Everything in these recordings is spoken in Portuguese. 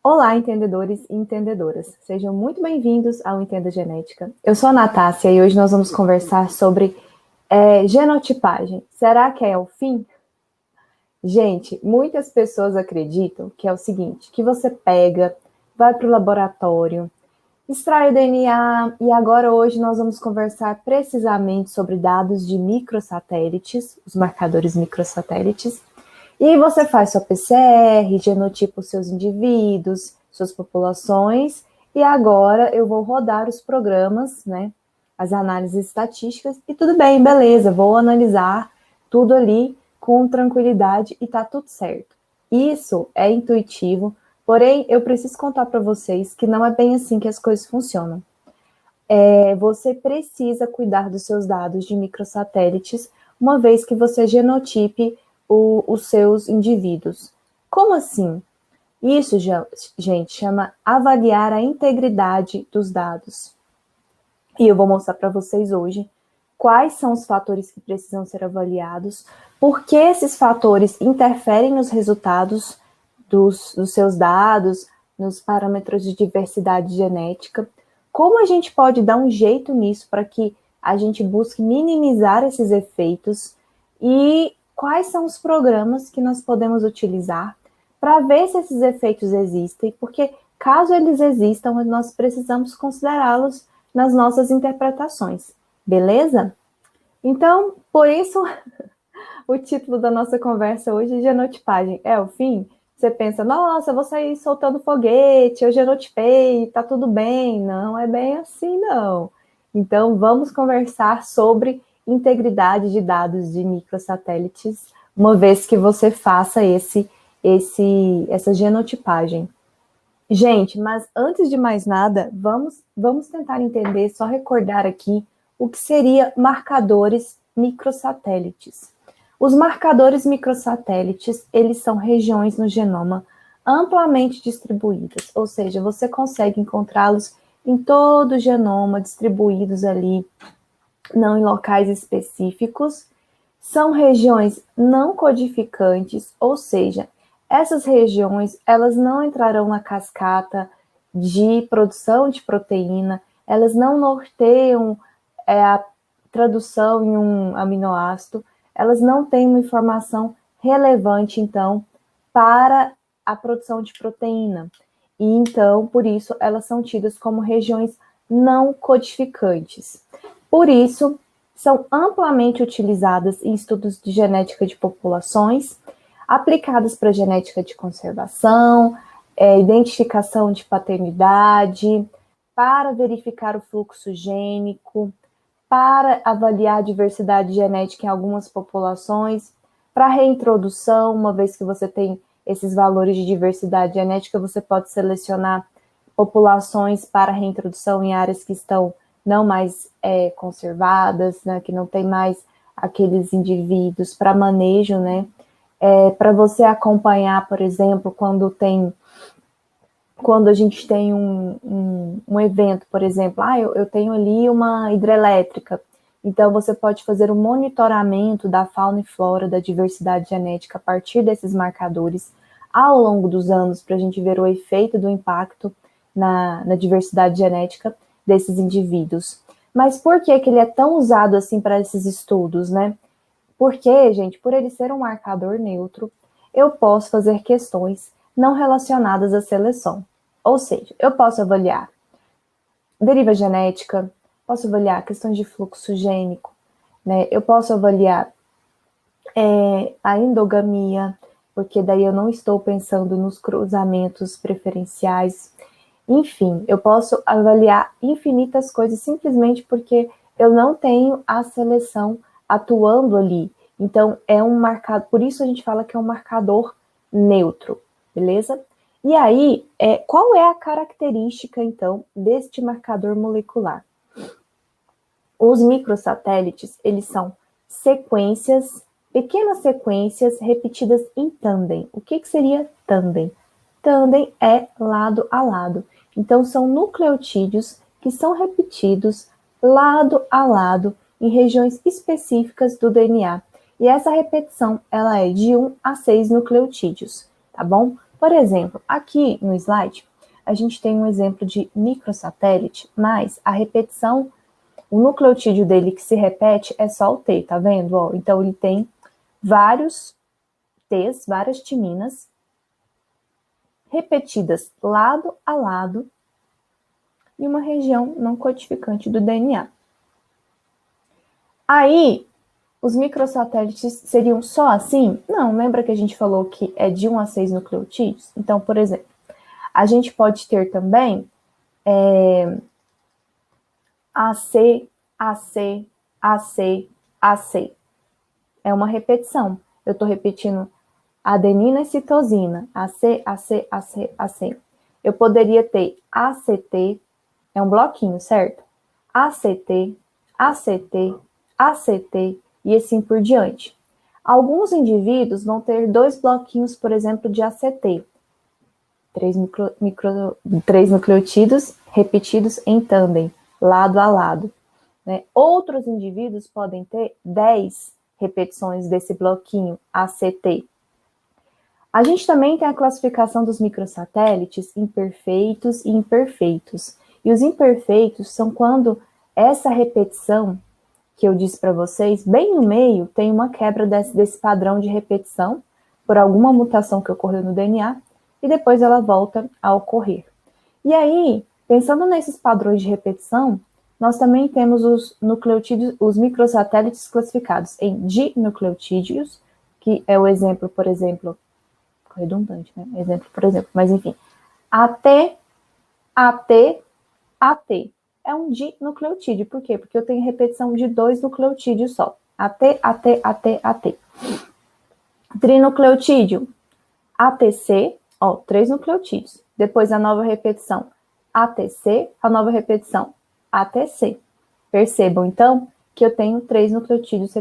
Olá, entendedores e entendedoras. Sejam muito bem-vindos ao Entenda Genética. Eu sou a Natácia e hoje nós vamos conversar sobre genotipagem. Será que é o fim? Gente, muitas pessoas acreditam que é o seguinte, que você pega, vai para o laboratório, extrai o DNA e agora hoje nós vamos conversar precisamente sobre dados de microsatélites, os marcadores microsatélites. E você faz sua PCR, genotipa os seus indivíduos, suas populações, e agora eu vou rodar os programas, né, as análises estatísticas, e tudo bem, beleza, vou analisar tudo ali com tranquilidade e tá tudo certo. Isso é intuitivo, porém eu preciso contar para vocês que não é bem assim que as coisas funcionam. Você precisa cuidar dos seus dados de microsatélites, uma vez que você genotipe os seus indivíduos. Como assim? Isso, gente, chama avaliar a integridade dos dados. E eu vou mostrar para vocês hoje quais são os fatores que precisam ser avaliados, por que esses fatores interferem nos resultados dos seus dados, nos parâmetros de diversidade genética, como a gente pode dar um jeito nisso para que a gente busque minimizar esses efeitos e quais são os programas que nós podemos utilizar para ver se esses efeitos existem, porque caso eles existam, nós precisamos considerá-los nas nossas interpretações, beleza? Então, por isso, o título da nossa conversa hoje é genotipagem. É o fim? Você pensa, nossa, eu vou sair soltando foguete, eu genotipei, tá tudo bem. Não é bem assim, não. Então, vamos conversar sobre integridade de dados de microsatélites, uma vez que você faça essa genotipagem. Gente, mas antes de mais nada, vamos tentar entender, só recordar aqui o que seria marcadores microsatélites. Os marcadores microsatélites, eles são regiões no genoma amplamente distribuídas, ou seja, você consegue encontrá-los em todo o genoma, distribuídos ali, não em locais específicos. São regiões não codificantes, ou seja, essas regiões, elas não entrarão na cascata de produção de proteína, elas não norteiam a tradução em um aminoácido, elas não têm uma informação relevante, então, para a produção de proteína. E, então, por isso, elas são tidas como regiões não codificantes. Por isso, são amplamente utilizadas em estudos de genética de populações, aplicadas para genética de conservação, identificação de paternidade, para verificar o fluxo gênico, para avaliar a diversidade genética em algumas populações, para reintrodução, uma vez que você tem esses valores de diversidade genética, você pode selecionar populações para reintrodução em áreas que estão não mais conservadas, né, que não tem mais aqueles indivíduos para manejo, né? Para você acompanhar, por exemplo, quando a gente tem um evento, por exemplo, eu tenho ali uma hidrelétrica, então você pode fazer um monitoramento da fauna e flora, da diversidade genética a partir desses marcadores ao longo dos anos, para a gente ver o efeito do impacto na diversidade genética desses indivíduos. Mas por que ele é tão usado assim para esses estudos, né? Porque, gente, por ele ser um marcador neutro, eu posso fazer questões não relacionadas à seleção. Ou seja, eu posso avaliar deriva genética, posso avaliar questões de fluxo gênico, né? Eu posso avaliar a endogamia, porque daí eu não estou pensando nos cruzamentos preferenciais. Enfim, eu posso avaliar infinitas coisas simplesmente porque eu não tenho a seleção atuando ali. Então, é um marcador, por isso a gente fala que é um marcador neutro, beleza? E aí, qual é a característica, então, deste marcador molecular? Os microsatélites, eles são sequências, pequenas sequências repetidas em tandem. O que seria tandem? Tandem é lado a lado. Então, são nucleotídeos que são repetidos lado a lado em regiões específicas do DNA. E essa repetição, ela é de 1 a 6 nucleotídeos, tá bom? Por exemplo, aqui no slide, a gente tem um exemplo de microsatélite, mas a repetição, o nucleotídeo dele que se repete é só o T, tá vendo? Ó, então, ele tem vários T's, várias timinas, repetidas lado a lado, e uma região não codificante do DNA. Aí, os microsatélites seriam só assim? Não, lembra que a gente falou que é de 1 a 6 nucleotídeos? Então, por exemplo, a gente pode ter também AC, AC, AC, AC. É uma repetição. Eu estou repetindo adenina e citosina. AC, AC, AC, AC. Eu poderia ter ACT, é um bloquinho, certo? ACT, ACT, ACT e assim por diante. Alguns indivíduos vão ter 2 bloquinhos, por exemplo, de ACT. 3 nucleotídeos repetidos em tândem, lado a lado. Né? Outros indivíduos podem ter 10 repetições desse bloquinho ACT. A gente também tem a classificação dos microsatélites em perfeitos e imperfeitos. E os imperfeitos são quando essa repetição que eu disse para vocês, bem no meio, tem uma quebra desse padrão de repetição por alguma mutação que ocorreu no DNA e depois ela volta a ocorrer. E aí, pensando nesses padrões de repetição, nós também temos os nucleotídeos, os microsatélites classificados em dinucleotídeos, que é o exemplo, por exemplo, redundante, né? Exemplo, por exemplo, mas enfim, AT, AT, AT. É um dinucleotídeo. Por quê? Porque eu tenho repetição de 2 nucleotídeos só. AT, AT, AT, AT. Trinucleotídeo. ATC, ó, 3 nucleotídeos. Depois a nova repetição. ATC, a nova repetição. ATC. Percebam, então, que eu tenho 3 nucleotídeos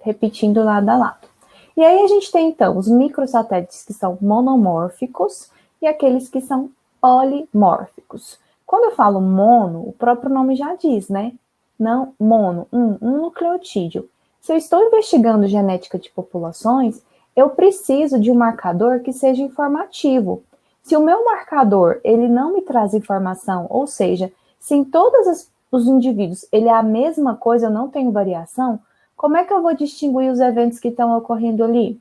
repetindo lado a lado. E aí a gente tem, então, os microsatélites que são monomórficos e aqueles que são polimórficos. Quando eu falo mono, o próprio nome já diz, né? Não, mono, um nucleotídeo. Se eu estou investigando genética de populações, eu preciso de um marcador que seja informativo. Se o meu marcador, ele não me traz informação, ou seja, se em todos os indivíduos ele é a mesma coisa, eu não tenho variação, como é que eu vou distinguir os eventos que estão ocorrendo ali?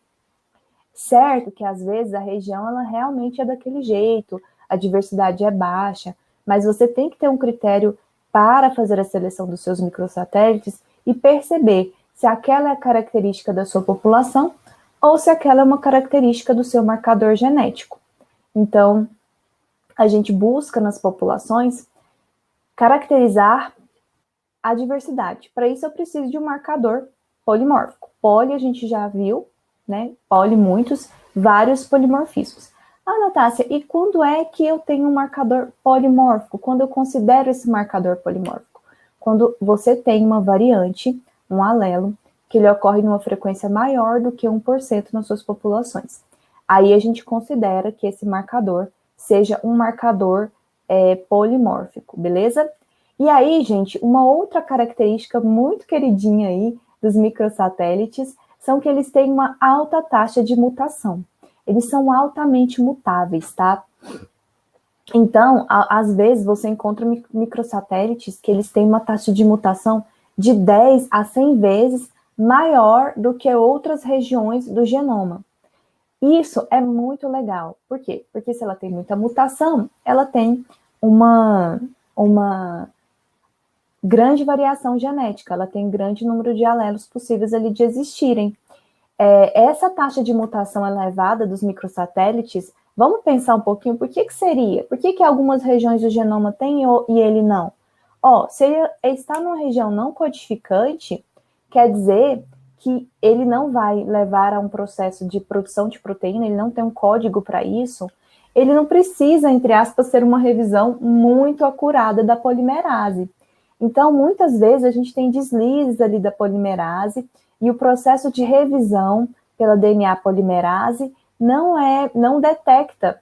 Certo que às vezes a região ela realmente é daquele jeito, a diversidade é baixa, mas você tem que ter um critério para fazer a seleção dos seus microsatélites e perceber se aquela é a característica da sua população ou se aquela é uma característica do seu marcador genético. Então, a gente busca nas populações caracterizar a diversidade. Para isso, eu preciso de um marcador polimórfico. Poli, a gente já viu, né? Poli, muitos, vários polimorfismos. Ah, Natácia, e quando é que eu tenho um marcador polimórfico? Quando eu considero esse marcador polimórfico? Quando você tem uma variante, um alelo, que ele ocorre numa frequência maior do que 1% nas suas populações. Aí a gente considera que esse marcador seja um marcador polimórfico, beleza? E aí, gente, uma outra característica muito queridinha aí dos microsatélites são que eles têm uma alta taxa de mutação. Eles são altamente mutáveis, tá? Então, às vezes você encontra microsatélites que eles têm uma taxa de mutação de 10 a 100 vezes maior do que outras regiões do genoma. Isso é muito legal. Por quê? Porque se ela tem muita mutação, ela tem uma grande variação genética, ela tem grande número de alelos possíveis ali de existirem. Essa taxa de mutação elevada dos microsatélites, vamos pensar um pouquinho, por que seria? Por que algumas regiões do genoma têm e ele não? Se ele está numa região não codificante, quer dizer que ele não vai levar a um processo de produção de proteína, ele não tem um código para isso, ele não precisa, entre aspas, ser uma revisão muito acurada da polimerase. Então, muitas vezes, a gente tem deslizes ali da polimerase e o processo de revisão pela DNA polimerase não detecta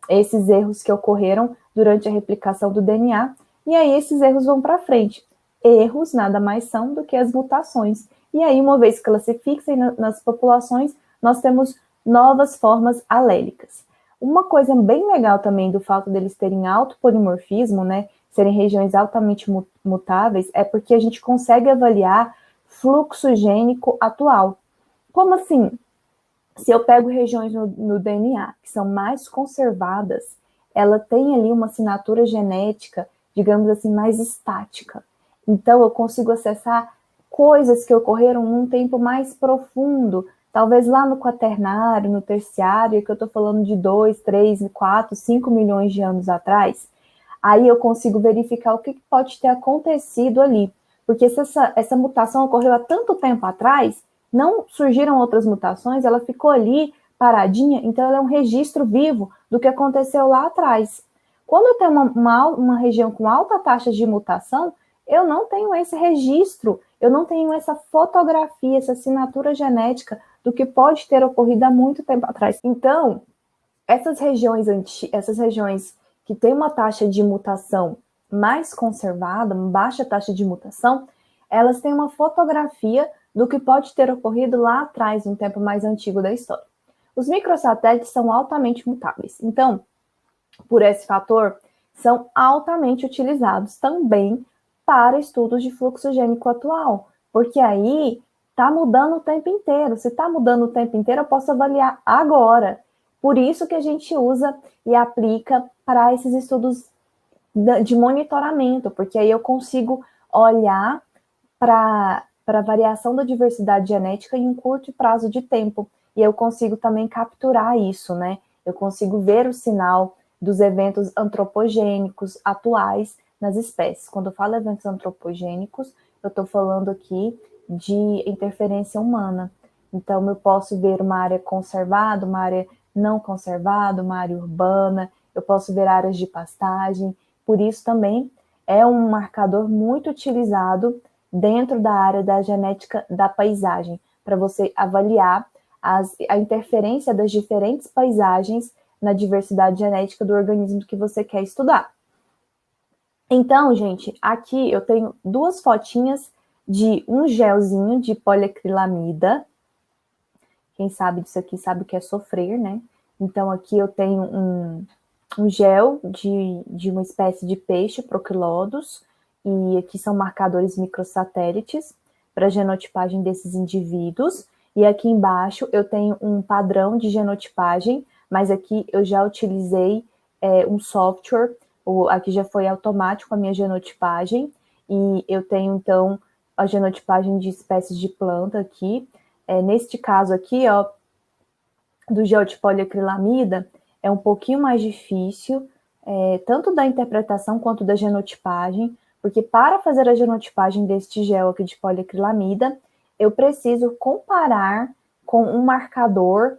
esses erros que ocorreram durante a replicação do DNA, e aí esses erros vão para frente. Erros nada mais são do que as mutações. E aí, uma vez que elas se fixem nas populações, nós temos novas formas alélicas. Uma coisa bem legal também do fato deles terem alto polimorfismo, né, serem regiões altamente mutáveis, é porque a gente consegue avaliar fluxo gênico atual. Como assim? Se eu pego regiões no DNA que são mais conservadas, ela tem ali uma assinatura genética, digamos assim, mais estática. Então, eu consigo acessar coisas que ocorreram num tempo mais profundo, talvez lá no quaternário, no terciário, que eu estou falando de 2, 3, 4, 5 milhões de anos atrás. Aí eu consigo verificar o que pode ter acontecido ali. Porque se essa mutação ocorreu há tanto tempo atrás, não surgiram outras mutações, ela ficou ali paradinha, então ela é um registro vivo do que aconteceu lá atrás. Quando eu tenho uma região com alta taxa de mutação, eu não tenho esse registro, eu não tenho essa fotografia, essa assinatura genética do que pode ter ocorrido há muito tempo atrás. Então, essas regiões que têm uma taxa de mutação mais conservada, uma baixa taxa de mutação, elas têm uma fotografia do que pode ter ocorrido lá atrás, um tempo mais antigo da história. Os microsatélites são altamente mutáveis, então, por esse fator, são altamente utilizados também para estudos de fluxo gênico atual, porque aí está mudando o tempo inteiro. Se está mudando o tempo inteiro, eu posso avaliar agora. Por isso que a gente usa e aplica para esses estudos de monitoramento, porque aí eu consigo olhar para a variação da diversidade genética em um curto prazo de tempo. E eu consigo também capturar isso, né? Eu consigo ver o sinal dos eventos antropogênicos atuais nas espécies. Quando eu falo eventos antropogênicos, eu estou falando aqui de interferência humana. Então, eu posso ver uma área conservada, uma área não conservada, uma área urbana, eu posso ver áreas de pastagem. Por isso, também é um marcador muito utilizado dentro da área da genética da paisagem, para você avaliar a interferência das diferentes paisagens na diversidade genética do organismo que você quer estudar. Então, gente, aqui eu tenho duas fotinhas de um gelzinho de poliacrilamida. Quem sabe disso aqui sabe o que é sofrer, né? Então, aqui eu tenho um gel de uma espécie de peixe, Prochilodus, e aqui são marcadores microsatélites para genotipagem desses indivíduos. E aqui embaixo eu tenho um padrão de genotipagem, mas aqui eu já utilizei um software, aqui já foi automático a minha genotipagem, e eu tenho, então, a genotipagem de espécies de planta aqui. Neste caso aqui, ó, do gel de poliacrilamida, é um pouquinho mais difícil, tanto da interpretação quanto da genotipagem, porque para fazer a genotipagem deste gel aqui de poliacrilamida, eu preciso comparar com um marcador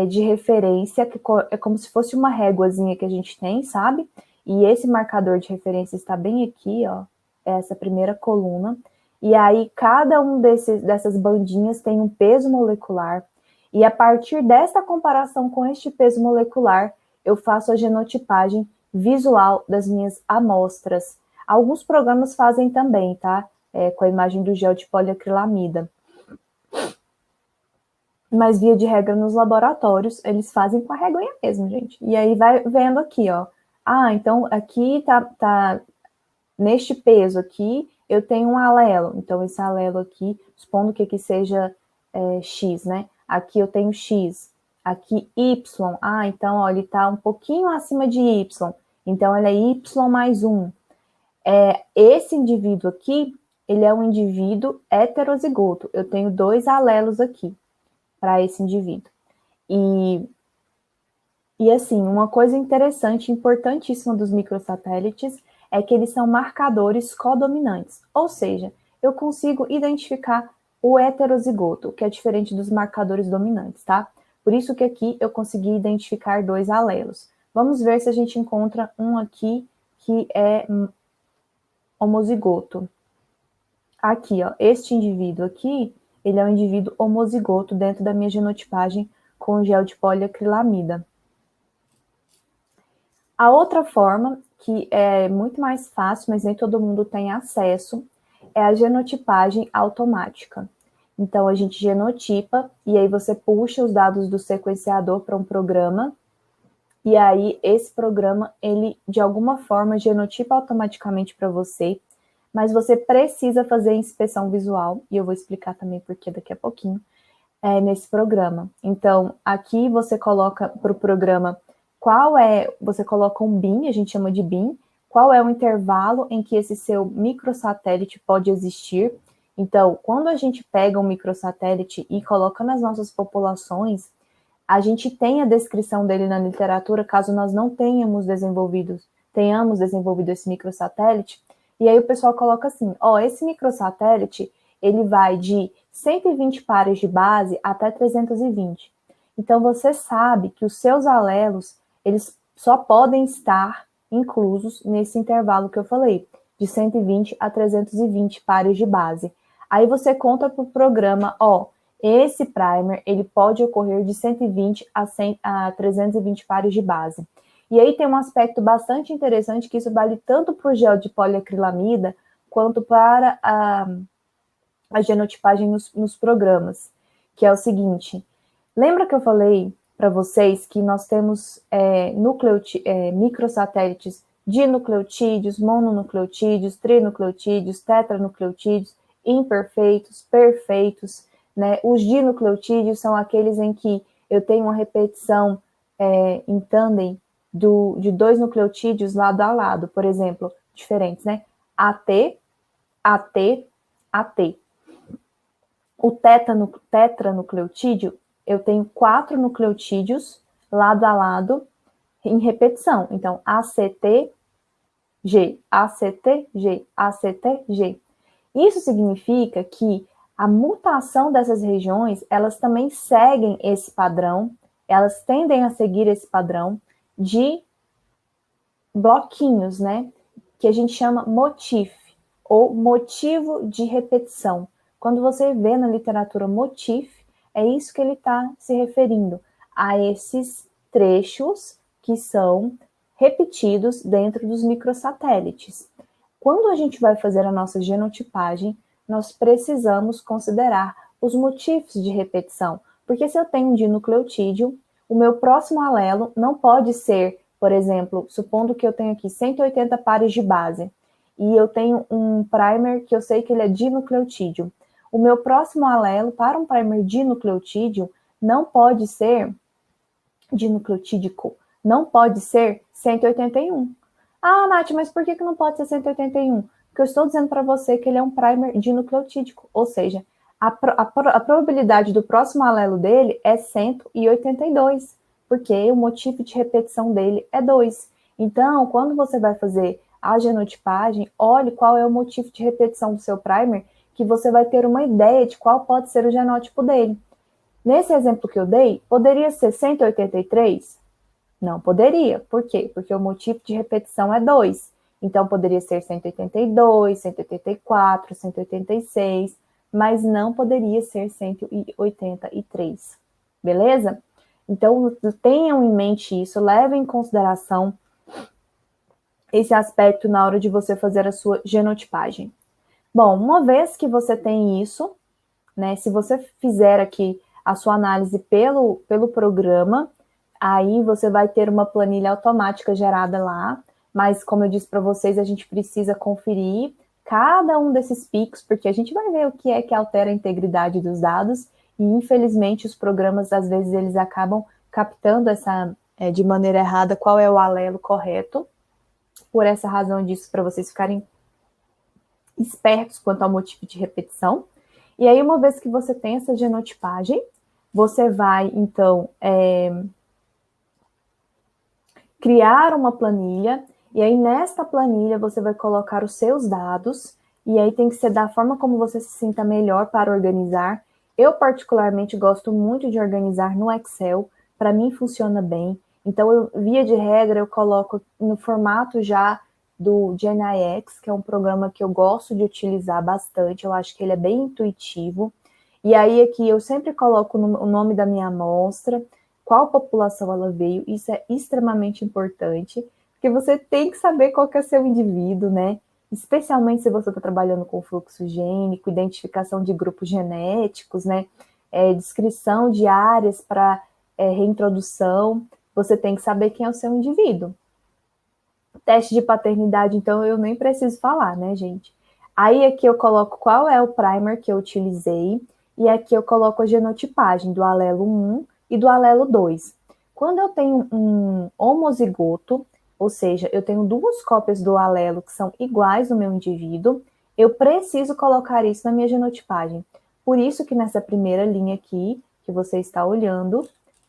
de referência, que é como se fosse uma réguazinha que a gente tem, sabe? E esse marcador de referência está bem aqui, ó, essa primeira coluna. E aí, cada um dessas bandinhas tem um peso molecular. E a partir dessa comparação com este peso molecular, eu faço a genotipagem visual das minhas amostras. Alguns programas fazem também, tá? Com a imagem do gel de poliacrilamida. Mas, via de regra, nos laboratórios, eles fazem com a reguinha mesmo, gente. E aí vai vendo aqui, ó. Ah, então aqui tá neste peso aqui, eu tenho um alelo. Então, esse alelo aqui, supondo que aqui seja X, né? Aqui eu tenho X. Aqui Y. Ah, então, ó, ele tá um pouquinho acima de Y. Então, ele é Y mais 1. Esse indivíduo aqui, ele é um indivíduo heterozigoto. Eu tenho 2 alelos aqui para esse indivíduo. E assim, uma coisa interessante, importantíssima dos microsatélites é que eles são marcadores codominantes, ou seja, eu consigo identificar o heterozigoto, que é diferente dos marcadores dominantes, tá? Por isso que aqui eu consegui identificar 2 alelos. Vamos ver se a gente encontra um aqui que é homozigoto. Aqui, ó, este indivíduo aqui, ele é um indivíduo homozigoto dentro da minha genotipagem com gel de poliacrilamida. A outra forma, que é muito mais fácil, mas nem todo mundo tem acesso, é a genotipagem automática. Então, a gente genotipa, e aí você puxa os dados do sequenciador para um programa, E aí, esse programa, ele, de alguma forma, genotipa automaticamente para você, mas você precisa fazer inspeção visual, e eu vou explicar também por que daqui a pouquinho, nesse programa. Então, aqui você coloca para o programa você coloca um bin, a gente chama de bin, qual é o intervalo em que esse seu microsatélite pode existir. Então, quando a gente pega um microsatélite e coloca nas nossas populações, a gente tem a descrição dele na literatura, caso nós não tenhamos desenvolvido esse microsatélite, e aí o pessoal coloca assim, esse microsatélite, ele vai de 120 pares de base até 320. Então, você sabe que os seus alelos, eles só podem estar inclusos nesse intervalo que eu falei, de 120 a 320 pares de base. Aí você conta para o programa, esse primer, ele pode ocorrer de 120 a 320 pares de base. E aí tem um aspecto bastante interessante, que isso vale tanto para o gel de poliacrilamida, quanto para a genotipagem nos programas, que é o seguinte, lembra que eu falei para vocês que nós temos microsatélites dinucleotídeos, mononucleotídeos, trinucleotídeos, tetranucleotídeos, imperfeitos, perfeitos, né? Os dinucleotídeos são aqueles em que eu tenho uma repetição em tandem de dois nucleotídeos lado a lado, por exemplo, diferentes, né? AT, AT, AT. O tetranucleotídeo, eu tenho 4 nucleotídeos lado a lado em repetição. Então, ACT, G, ACT, G, ACT, G. Isso significa que a mutação dessas regiões, elas também seguem esse padrão, elas tendem a seguir esse padrão de bloquinhos, né? Que a gente chama motif, ou motivo de repetição. Quando você vê na literatura motif, é isso que ele está se referindo, a esses trechos que são repetidos dentro dos microsatélites. Quando a gente vai fazer a nossa genotipagem, nós precisamos considerar os motifs de repetição, porque se eu tenho um dinucleotídeo, o meu próximo alelo não pode ser, por exemplo, supondo que eu tenho aqui 180 pares de base, e eu tenho um primer que eu sei que ele é dinucleotídeo. O meu próximo alelo para um primer dinucleotídeo não pode ser dinucleotídico, não pode ser 181. Ah, Nath, mas por que não pode ser 181? Porque eu estou dizendo para você que ele é um primer dinucleotídico, ou seja, a probabilidade do próximo alelo dele é 182, porque o motivo de repetição dele é 2. Então, quando você vai fazer a genotipagem, olhe qual é o motivo de repetição do seu primer, que você vai ter uma ideia de qual pode ser o genótipo dele. Nesse exemplo que eu dei, poderia ser 183? Não poderia. Por quê? Porque o motivo de repetição é 2. Então, poderia ser 182, 184, 186, mas não poderia ser 183. Beleza? Então, tenham em mente isso, levem em consideração esse aspecto na hora de você fazer a sua genotipagem. Bom, uma vez que você tem isso, né, se você fizer aqui a sua análise pelo programa, aí você vai ter uma planilha automática gerada lá, mas como eu disse para vocês, a gente precisa conferir cada um desses picos, porque a gente vai ver o que é que altera a integridade dos dados, e infelizmente os programas, às vezes, eles acabam captando de maneira errada qual é o alelo correto. Por essa razão disso, para vocês ficarem espertos quanto ao motivo de repetição. E aí, uma vez que você tem essa genotipagem, você vai, então, criar uma planilha, e aí nesta planilha você vai colocar os seus dados, e aí tem que ser da forma como você se sinta melhor para organizar. Eu, particularmente, gosto muito de organizar no Excel, para mim funciona bem. Então, via de regra, eu coloco no formato já do GenIX, que é um programa que eu gosto de utilizar bastante, eu acho que ele é bem intuitivo. E aí aqui eu sempre coloco o nome da minha amostra, qual população ela veio, isso é extremamente importante, porque você tem que saber qual que é o seu indivíduo, né? Especialmente se você está trabalhando com fluxo gênico, identificação de grupos genéticos, né? Descrição de áreas para reintrodução. você tem que saber quem é o seu indivíduo. Teste de paternidade, então, eu nem preciso falar, né, gente? Aí aqui eu coloco qual é o primer que eu utilizei, e aqui eu coloco a genotipagem do alelo 1 e do alelo 2. Quando eu tenho um homozigoto, ou seja, eu tenho duas cópias do alelo que são iguais no meu indivíduo, eu preciso colocar isso na minha genotipagem. Por isso que nessa primeira linha aqui, que você está olhando,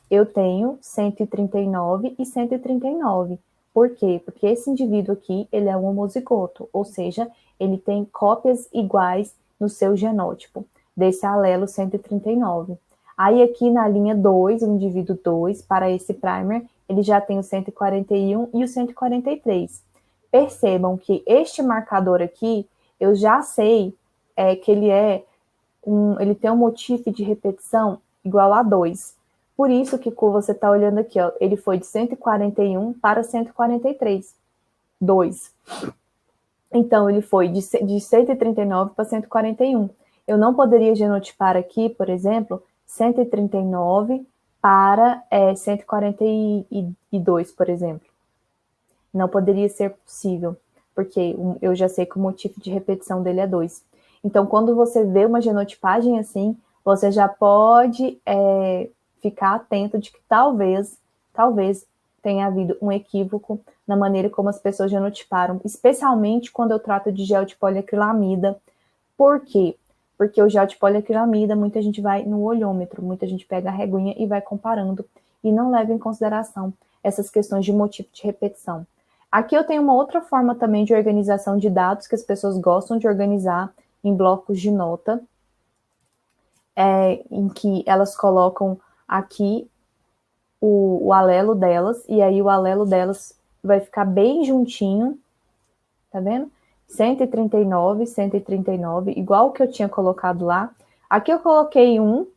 eu tenho 139 e 139. Por quê? Porque esse indivíduo aqui, ele é um homozigoto, ou seja, ele tem cópias iguais no seu genótipo, desse alelo 139. Aí aqui na linha 2, o indivíduo 2, para esse primer, ele já tem o 141 e o 143. Percebam que este marcador aqui, eu já sei que ele tem um motivo de repetição igual a 2. Por isso que você está olhando aqui, ó, ele foi de 141 para 143. 2. Então, ele foi de 139 para 141. Eu não poderia genotipar aqui, por exemplo, 139 para 142, por exemplo. Não poderia ser possível, porque eu já sei que o motivo de repetição dele é 2. Então, quando você vê uma genotipagem assim, você já pode ficar atento de que talvez tenha havido um equívoco na maneira como as pessoas genotiparam, especialmente quando eu trato de gel de poliacrilamida. Por quê? Porque o gel de poliacrilamida, muita gente vai no olhômetro, muita gente pega a reguinha e vai comparando, e não leva em consideração essas questões de motivo de repetição. Aqui eu tenho uma outra forma também de organização de dados que as pessoas gostam de organizar em blocos de nota, em que elas colocam aqui o alelo delas, e aí o alelo delas vai ficar bem juntinho, tá vendo? 139, 139, igual o que eu tinha colocado lá. Aqui eu coloquei 1,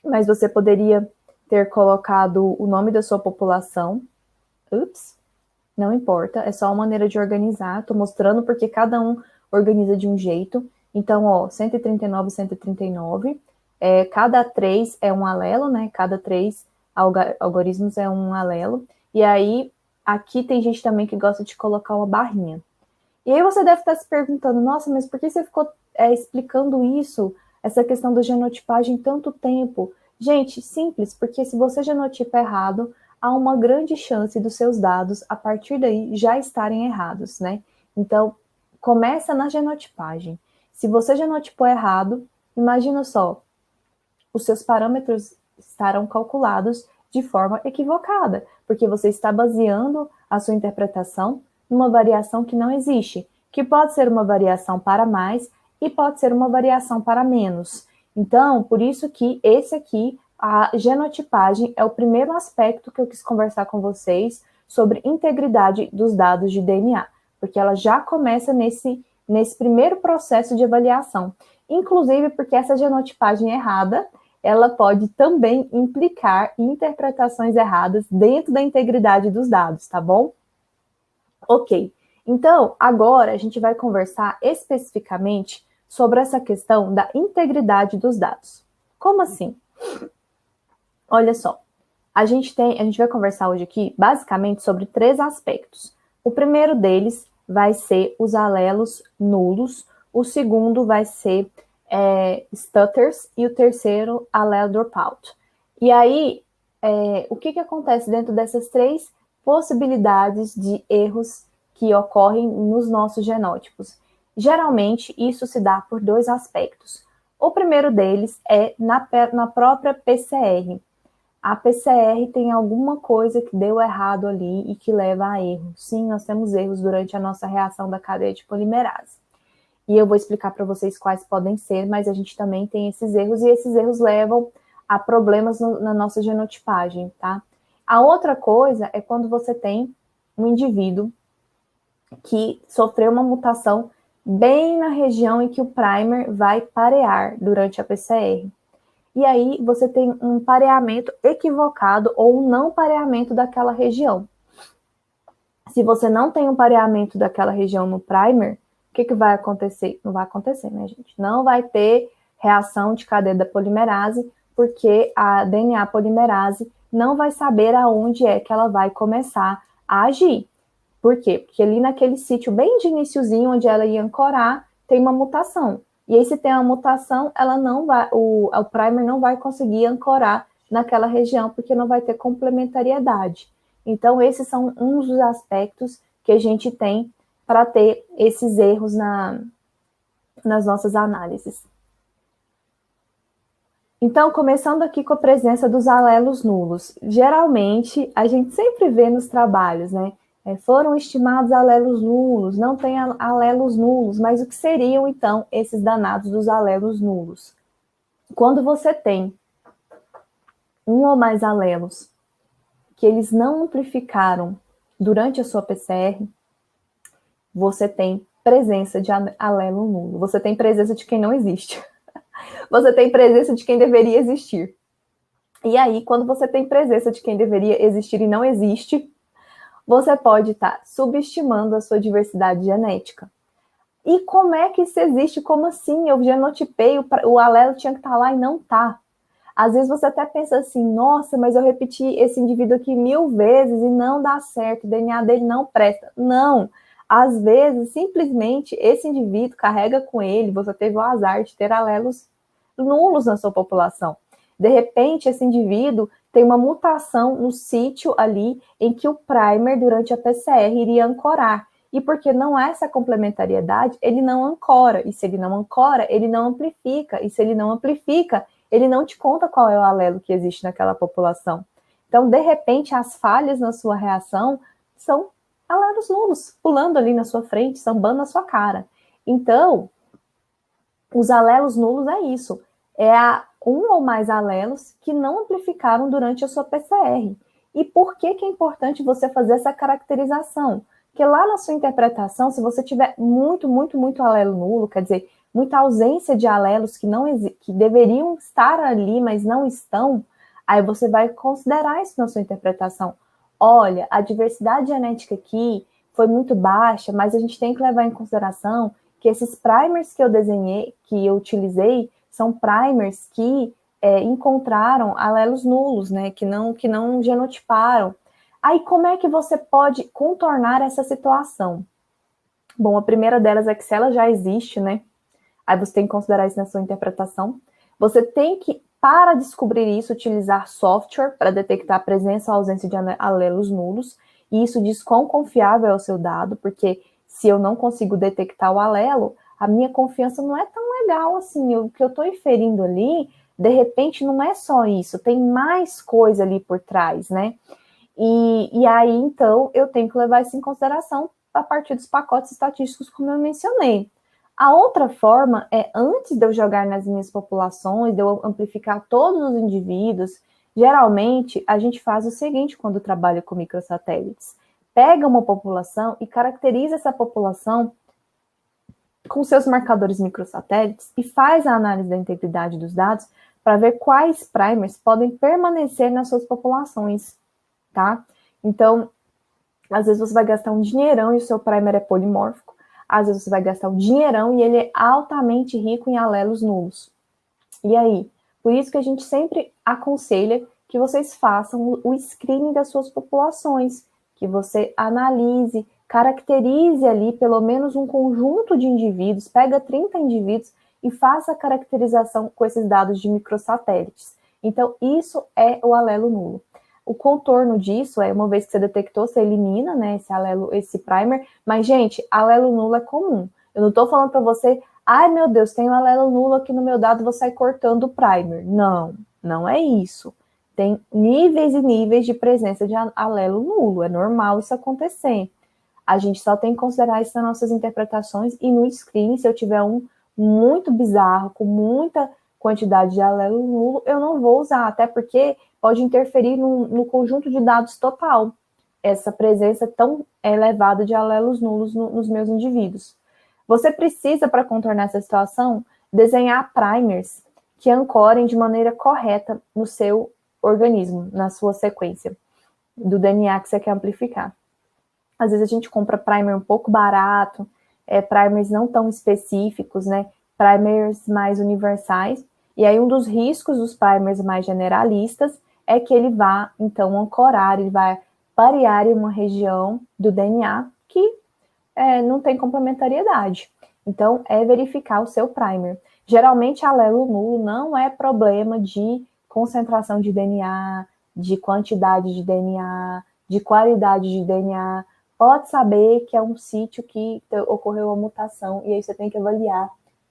mas você poderia ter colocado o nome da sua população. Ups, não importa, é só uma maneira de organizar. Tô mostrando porque cada um organiza de um jeito. Então, ó, 139, 139. Cada 3 é um alelo, né? Cada 3 algoritmos é um alelo. E aí, aqui tem gente também que gosta de colocar uma barrinha. E aí você deve estar se perguntando, nossa, mas por que você ficou explicando isso, essa questão da genotipagem, tanto tempo? Gente, simples, porque se você genotipa errado, há uma grande chance dos seus dados, a partir daí, já estarem errados, né? Então, começa na genotipagem. Se você genotipou errado, imagina só, os seus parâmetros estarão calculados de forma equivocada, porque você está baseando a sua interpretação numa variação que não existe, que pode ser uma variação para mais e pode ser uma variação para menos. Então, por isso que esse aqui, a genotipagem, é o primeiro aspecto que eu quis conversar com vocês sobre integridade dos dados de DNA, porque ela já começa nesse primeiro processo de avaliação. Inclusive porque essa genotipagem errada, ela pode também implicar em interpretações erradas dentro da integridade dos dados, tá bom? Ok, então agora a gente vai conversar especificamente sobre essa questão da integridade dos dados. Como assim? Olha só, a gente vai conversar hoje aqui basicamente sobre 3 aspectos. O primeiro deles vai ser os alelos nulos, o segundo vai ser stutters e o terceiro, alelo dropout. E aí, o que acontece dentro dessas 3 possibilidades de erros que ocorrem nos nossos genótipos? Geralmente, isso se dá por 2 aspectos. O primeiro deles é na própria PCR. A PCR tem alguma coisa que deu errado ali e que leva a erro. Sim, nós temos erros durante a nossa reação da cadeia de polimerase. E eu vou explicar para vocês quais podem ser, mas a gente também tem esses erros, e esses erros levam a problemas na nossa genotipagem, tá? A outra coisa é quando você tem um indivíduo que sofreu uma mutação bem na região em que o primer vai parear durante a PCR. E aí você tem um pareamento equivocado ou um não pareamento daquela região. Se você não tem um pareamento daquela região no primer, o que vai acontecer? Não vai acontecer, né, gente? Não vai ter reação de cadeia da polimerase, porque a DNA polimerase não vai saber aonde é que ela vai começar a agir. Por quê? Porque ali naquele sítio bem de iniciozinho, onde ela ia ancorar, tem uma mutação. E aí, se tem uma mutação, ela não vai, o primer não vai conseguir ancorar naquela região, porque não vai ter complementariedade. Então, esses são uns dos aspectos que a gente tem para ter esses erros nas nossas análises. Então, começando aqui com a presença dos alelos nulos. Geralmente, a gente sempre vê nos trabalhos, né? Foram estimados alelos nulos, não tem alelos nulos, mas o que seriam, então, esses danados dos alelos nulos? Quando você tem um ou mais alelos que eles não amplificaram durante a sua PCR, você tem presença de alelo nulo. Você tem presença de quem não existe. Você tem presença de quem deveria existir. E aí, quando você tem presença de quem deveria existir e não existe, você pode estar subestimando a sua diversidade genética. E como é que isso existe? Como assim? Eu genotipei, o alelo tinha que estar lá e não está. Às vezes você até pensa assim, nossa, mas eu repeti esse indivíduo aqui 1000 vezes e não dá certo, o DNA dele não presta. Não, às vezes, simplesmente, esse indivíduo carrega com ele, você teve o azar de ter alelos nulos na sua população. De repente, esse indivíduo tem uma mutação no sítio ali em que o primer, durante a PCR, iria ancorar. E porque não há essa complementariedade, ele não ancora. E se ele não ancora, ele não amplifica. E se ele não amplifica, ele não te conta qual é o alelo que existe naquela população. Então, de repente, as falhas na sua reação são alelos nulos, pulando ali na sua frente, sambando na sua cara. Então, os alelos nulos é isso. É um ou mais alelos que não amplificaram durante a sua PCR. E por que é importante você fazer essa caracterização? Porque lá na sua interpretação, se você tiver muito alelo nulo, quer dizer, muita ausência de alelos que deveriam estar ali, mas não estão, aí você vai considerar isso na sua interpretação. Olha, a diversidade genética aqui foi muito baixa, mas a gente tem que levar em consideração que esses primers que eu desenhei, que eu utilizei, são primers que encontraram alelos nulos, né, que não genotiparam. Aí, como é que você pode contornar essa situação? Bom, a primeira delas é que se ela já existe, né, aí você tem que considerar isso na sua interpretação. Você tem que, para descobrir isso, utilizar software para detectar a presença ou ausência de alelos nulos, e isso diz quão confiável é o seu dado, porque se eu não consigo detectar o alelo, a minha confiança não é tão legal assim. O que eu estou inferindo ali, de repente, não é só isso, tem mais coisa ali por trás, né? E aí, então, eu tenho que levar isso em consideração a partir dos pacotes estatísticos, como eu mencionei. A outra forma é, antes de eu jogar nas minhas populações, de eu amplificar todos os indivíduos, geralmente a gente faz o seguinte quando trabalha com microsatélites. Pega uma população e caracteriza essa população com seus marcadores microsatélites e faz a análise da integridade dos dados para ver quais primers podem permanecer nas suas populações, tá? Então, às vezes você vai gastar um dinheirão e o seu primer é polimórfico, às vezes você vai gastar um dinheirão e ele é altamente rico em alelos nulos. E aí? Por isso que a gente sempre aconselha que vocês façam o screening das suas populações, que você analise, caracterize ali pelo menos um conjunto de indivíduos, pega 30 indivíduos e faça a caracterização com esses dados de microsatélites. Então, isso é o alelo nulo. O contorno disso é, uma vez que você detectou, você elimina, né, esse alelo, esse primer, mas, gente, alelo nulo é comum. Eu não estou falando para você, ai, meu Deus, tem um alelo nulo aqui no meu dado, vou sair cortando o primer. Não, não é isso. Tem níveis e níveis de presença de alelo nulo, é normal isso acontecer. A gente só tem que considerar isso nas nossas interpretações e no screening, se eu tiver um muito bizarro, com muita quantidade de alelo nulo, eu não vou usar, até porque pode interferir no conjunto de dados total, essa presença tão elevada de alelos nulos nos meus indivíduos. Você precisa, para contornar essa situação, desenhar primers que ancorem de maneira correta no seu organismo, na sua sequência do DNA que você quer amplificar. Às vezes a gente compra primer um pouco barato, primers não tão específicos, né? Primers mais universais. E aí um dos riscos dos primers mais generalistas é que ele vai, então, ancorar, ele vai parear em uma região do DNA que não tem complementariedade. Então, é verificar o seu primer. Geralmente, alelo nulo não é problema de concentração de DNA, de quantidade de DNA, de qualidade de DNA. Pode saber que é um sítio que ocorreu uma mutação e aí você tem que avaliar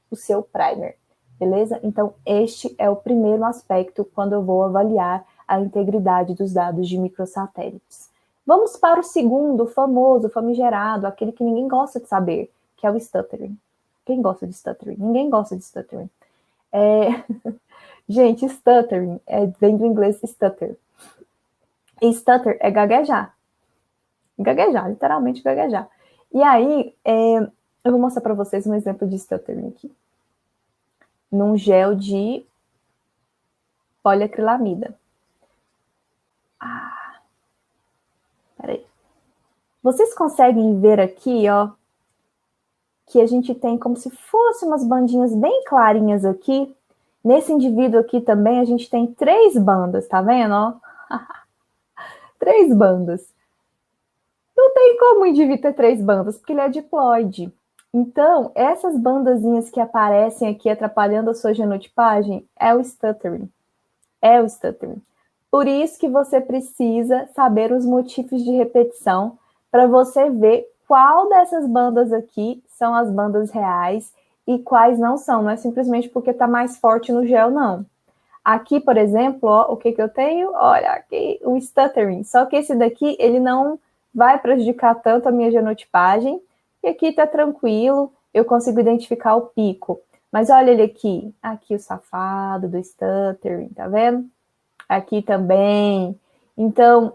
o seu primer, beleza? Então, este é o primeiro aspecto quando eu vou avaliar a integridade dos dados de microsatélites. Vamos para o segundo, famoso, famigerado, aquele que ninguém gosta de saber, que é o stuttering. Quem gosta de stuttering? Ninguém gosta de stuttering. Gente, stuttering vem do inglês stutter. E stutter é gaguejar. Gaguejar, literalmente gaguejar. E aí, eu vou mostrar para vocês um exemplo de stuttering aqui. Num gel de poliacrilamida. Peraí. Vocês conseguem ver aqui, ó, que a gente tem como se fossem umas bandinhas bem clarinhas aqui. Nesse indivíduo aqui também a gente tem 3 bandas, tá vendo, ó? 3 bandas. Não tem como o indivíduo ter 3 bandas, porque ele é diploide. Então, essas bandazinhas que aparecem aqui atrapalhando a sua genotipagem é o stuttering. É o stuttering. Por isso que você precisa saber os motivos de repetição para você ver qual dessas bandas aqui são as bandas reais e quais não são. Não é simplesmente porque está mais forte no gel, não. Aqui, por exemplo, ó, o que eu tenho? Olha, aqui o stuttering. Só que esse daqui, ele não vai prejudicar tanto a minha genotipagem. E aqui está tranquilo, eu consigo identificar o pico. Mas olha ele aqui. Aqui o safado do stuttering, tá vendo? Aqui também. Então,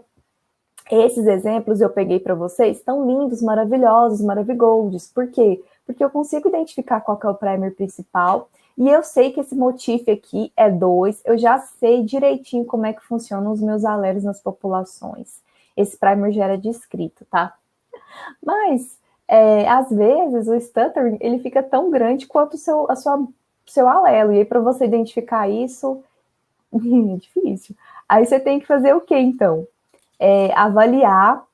esses exemplos eu peguei para vocês, estão lindos, maravilhosos, maravigoldes. Por quê? Porque eu consigo identificar qual que é o primer principal, e eu sei que esse motif aqui é 2, eu já sei direitinho como é que funcionam os meus alelos nas populações. Esse primer já era descrito, tá? Mas, às vezes, o stuttering, ele fica tão grande quanto o seu alelo, e aí para você identificar isso, é difícil. Aí você tem que fazer o quê, então? Avaliar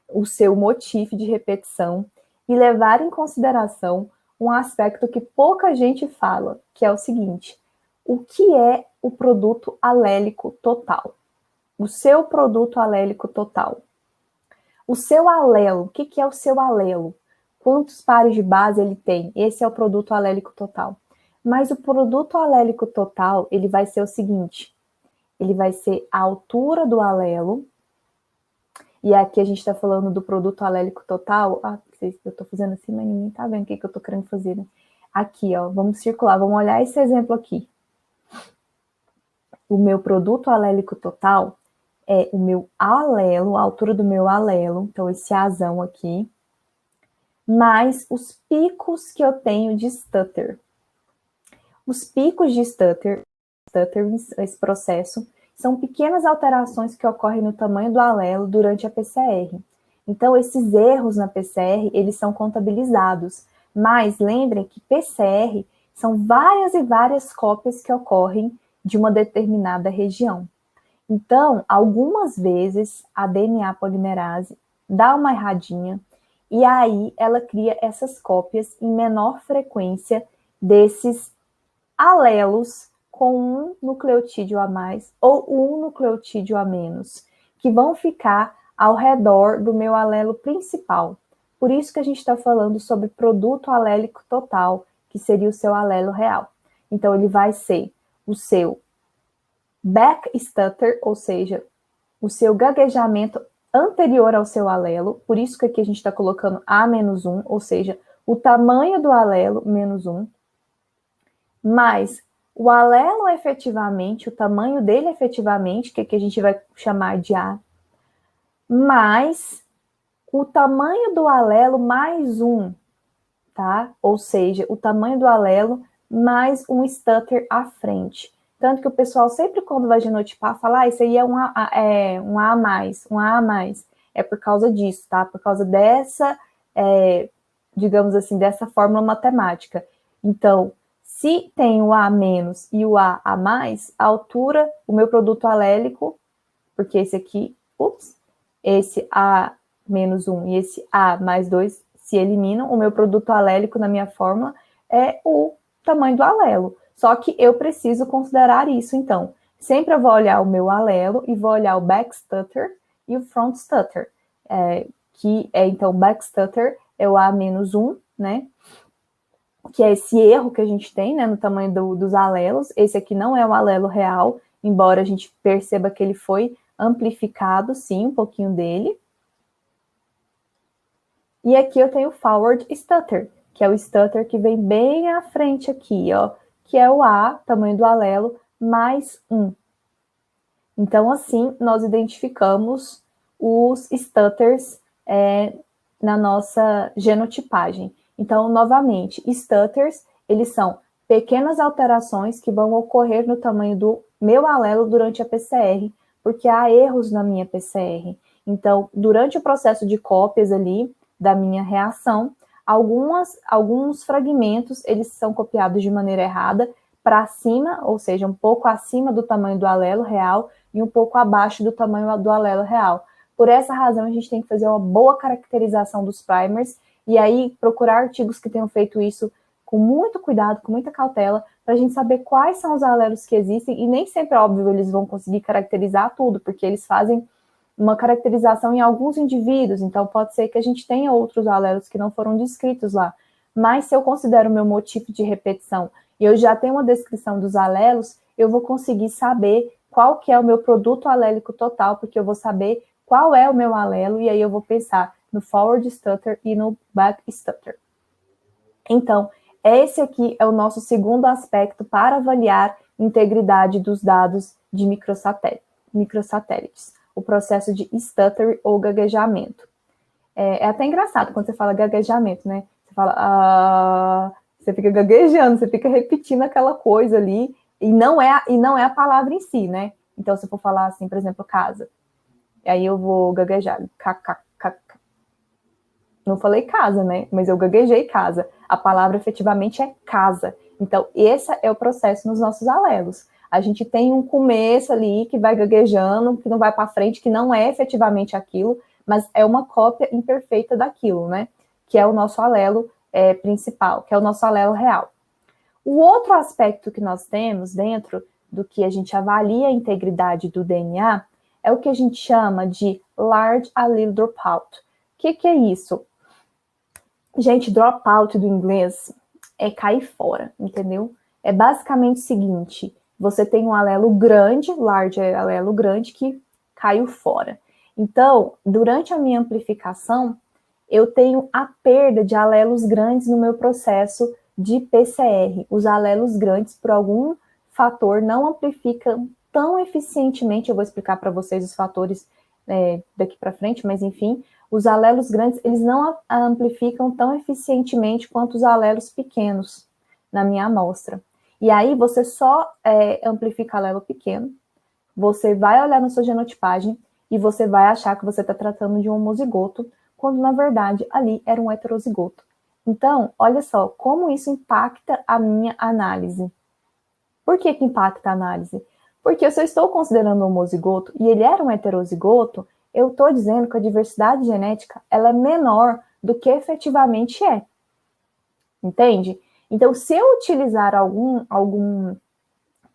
o seu motif de repetição e levar em consideração um aspecto que pouca gente fala, que é o seguinte: o que é o produto alélico total? O seu produto alélico total. O seu alelo, o que é o seu alelo? Quantos pares de base ele tem? Esse é o produto alélico total. Mas o produto alélico total, ele vai ser o seguinte: ele vai ser a altura do alelo, e aqui a gente está falando do produto alélico total. Eu estou fazendo assim, mas ninguém está vendo o que eu estou querendo fazer, né? Aqui, ó, vamos circular, vamos olhar esse exemplo aqui. O meu produto alélico total é o meu alelo, a altura do meu alelo, então esse azão aqui, mais os picos que eu tenho de stutter. Os picos de stuttering, esse processo, são pequenas alterações que ocorrem no tamanho do alelo durante a PCR. Então, esses erros na PCR, eles são contabilizados. Mas lembrem que PCR são várias e várias cópias que ocorrem de uma determinada região. Então, algumas vezes, a DNA polimerase dá uma erradinha e aí ela cria essas cópias em menor frequência desses alelos com um nucleotídeo a mais ou um nucleotídeo a menos, que vão ficar ao redor do meu alelo principal. Por isso que a gente está falando sobre produto alélico total, que seria o seu alelo real. Então, ele vai ser o seu back stutter, ou seja, o seu gaguejamento anterior ao seu alelo, por isso que aqui a gente está colocando A-1, ou seja, o tamanho do alelo, menos 1, mais o alelo efetivamente, o tamanho dele efetivamente, que aqui a gente vai chamar de A, mais o tamanho do alelo mais 1, tá? Ou seja, o tamanho do alelo mais um stutter à frente. Tanto que o pessoal sempre quando vai genotipar fala, isso aí é um A mais, um A a mais. É por causa disso, tá? Por causa dessa, digamos assim, dessa fórmula matemática. Então, Se tem o A menos e o A mais, a altura, o meu produto alélico, porque esse aqui, esse A menos 1 e esse A mais 2 se eliminam, o meu produto alélico na minha fórmula é o tamanho do alelo. Só que eu preciso considerar isso, então. Sempre eu vou olhar o meu alelo e vou olhar o back stutter e o front stutter. Então, back stutter é o A menos 1, né? Que é esse erro que a gente tem, né, no tamanho dos alelos. Esse aqui não é o alelo real, embora a gente perceba que ele foi amplificado, sim, um pouquinho dele. E aqui eu tenho o forward stutter, que é o stutter que vem bem à frente aqui, ó, que é o A, tamanho do alelo, mais 1. Então, assim, nós identificamos os stutters na nossa genotipagem. Então, novamente, stutters, eles são pequenas alterações que vão ocorrer no tamanho do meu alelo durante a PCR, porque há erros na minha PCR. Então, durante o processo de cópias ali da minha reação, alguns fragmentos, eles são copiados de maneira errada para cima, ou seja, um pouco acima do tamanho do alelo real e um pouco abaixo do tamanho do alelo real. Por essa razão, a gente tem que fazer uma boa caracterização dos primers e aí procurar artigos que tenham feito isso com muito cuidado, com muita cautela, para a gente saber quais são os alelos que existem, e nem sempre, óbvio, eles vão conseguir caracterizar tudo, porque eles fazem uma caracterização em alguns indivíduos, então pode ser que a gente tenha outros alelos que não foram descritos lá. Mas se eu considero o meu motivo de repetição e eu já tenho uma descrição dos alelos, eu vou conseguir saber qual que é o meu produto alélico total, porque eu vou saber qual é o meu alelo, e aí eu vou pensar no forward stutter e no back stutter. Então, esse aqui é o nosso segundo aspecto para avaliar integridade dos dados de microsatélites, o processo de stutter ou gaguejamento. É até engraçado quando você fala gaguejamento, né? Você fala, você fica gaguejando, você fica repetindo aquela coisa ali, e não é a palavra em si, né? Então, se eu for falar assim, por exemplo, casa, aí eu vou gaguejar, não falei casa, né? Mas eu gaguejei casa. A palavra efetivamente é casa. Então, esse é o processo nos nossos alelos. A gente tem um começo ali que vai gaguejando, que não vai para frente, que não é efetivamente aquilo, mas é uma cópia imperfeita daquilo, né? Que é o nosso alelo principal, que é o nosso alelo real. O outro aspecto que nós temos dentro do que a gente avalia a integridade do DNA é o que a gente chama de Large Allele Dropout. O que é isso? Gente, dropout do inglês é cair fora, entendeu? É basicamente o seguinte, você tem um alelo grande, large é alelo grande, que caiu fora. Então, durante a minha amplificação, eu tenho a perda de alelos grandes no meu processo de PCR. Os alelos grandes, por algum fator, não amplificam tão eficientemente. Eu vou explicar para vocês os fatores daqui para frente, mas enfim, os alelos grandes, eles não amplificam tão eficientemente quanto os alelos pequenos na minha amostra. E aí você só amplifica alelo pequeno, você vai olhar na sua genotipagem e você vai achar que você está tratando de um homozigoto, quando na verdade ali era um heterozigoto. Então, olha só, como isso impacta a minha análise. Por que impacta a análise? Porque se eu estou considerando um homozigoto e ele era um heterozigoto, eu estou dizendo que a diversidade genética ela é menor do que efetivamente é. Entende? Então, se eu utilizar algum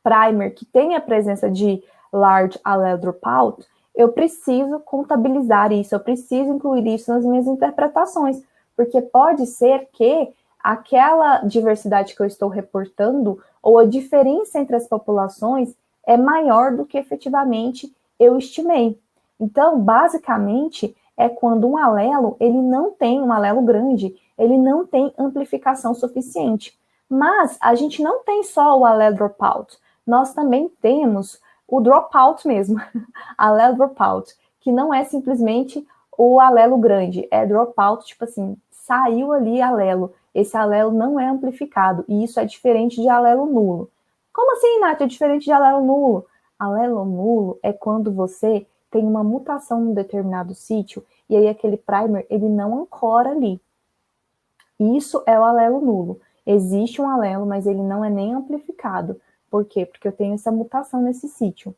primer que tenha a presença de large allele dropout, eu preciso contabilizar isso, eu preciso incluir isso nas minhas interpretações, porque pode ser que aquela diversidade que eu estou reportando, ou a diferença entre as populações, é maior do que efetivamente eu estimei. Então, basicamente, é quando um alelo, ele não tem um alelo grande, ele não tem amplificação suficiente. Mas a gente não tem só o alelo dropout, nós também temos o dropout mesmo, alelo dropout, que não é simplesmente o alelo grande, é dropout, tipo assim, saiu ali alelo, esse alelo não é amplificado, e isso é diferente de alelo nulo. Como assim, Nath, é diferente de alelo nulo? Alelo nulo é quando você tem uma mutação num determinado sítio, e aí aquele primer, ele não ancora ali. Isso é o alelo nulo. Existe um alelo, mas ele não é nem amplificado. Por quê? Porque eu tenho essa mutação nesse sítio.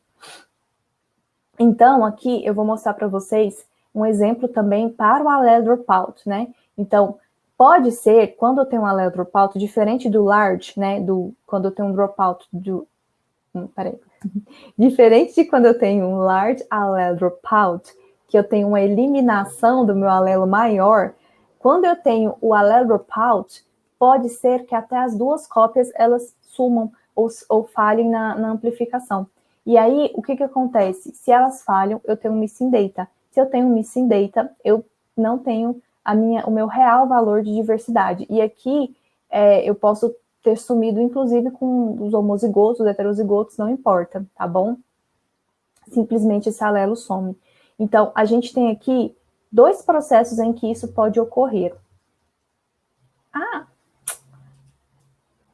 Então, aqui eu vou mostrar para vocês um exemplo também para o allele dropout, né? Então, pode ser, quando eu tenho um allele dropout, diferente do large, né? Quando eu tenho um dropout do... Peraí. Diferente de quando eu tenho um large allele dropout, que eu tenho uma eliminação do meu alelo maior, quando eu tenho o allele dropout, pode ser que até as duas cópias, elas sumam ou falhem na amplificação. E aí, o que acontece? Se elas falham, eu tenho um missing data. Se eu tenho um missing data, eu não tenho o meu real valor de diversidade. E aqui, eu posso ter sumido, inclusive, com os homozigotos, os heterozigotos, não importa, tá bom? Simplesmente esse alelo some. Então, a gente tem aqui 2 processos em que isso pode ocorrer.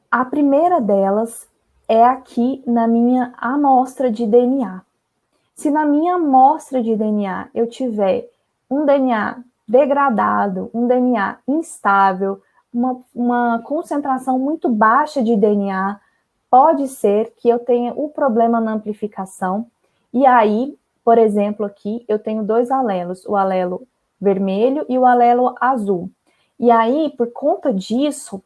A primeira delas é aqui na minha amostra de DNA. Se na minha amostra de DNA eu tiver um DNA degradado, um DNA instável, uma concentração muito baixa de DNA, pode ser que eu tenha o problema na amplificação. E aí, por exemplo, aqui eu tenho 2 alelos, o alelo vermelho e o alelo azul. E aí, por conta disso,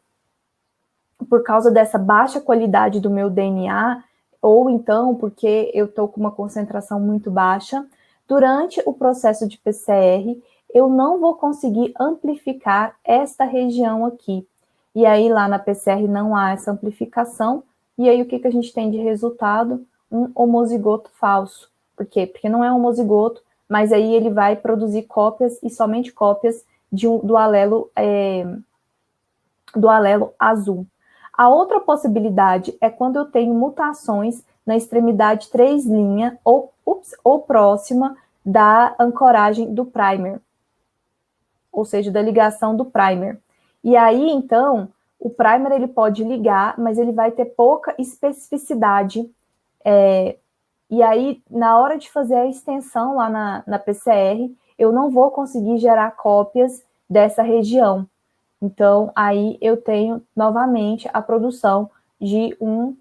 por causa dessa baixa qualidade do meu DNA, ou então porque eu estou com uma concentração muito baixa, durante o processo de PCR, eu não vou conseguir amplificar esta região aqui. E aí, lá na PCR não há essa amplificação, e aí o que a gente tem de resultado? Um homozigoto falso. Por quê? Porque não é um homozigoto, mas aí ele vai produzir cópias, e somente cópias, do alelo azul. A outra possibilidade é quando eu tenho mutações na extremidade 3' ou próxima da ancoragem do primer, ou seja, da ligação do primer. E aí, então, o primer ele pode ligar, mas ele vai ter pouca especificidade. E aí, na hora de fazer a extensão lá na PCR, eu não vou conseguir gerar cópias dessa região. Então, aí eu tenho novamente a produção de um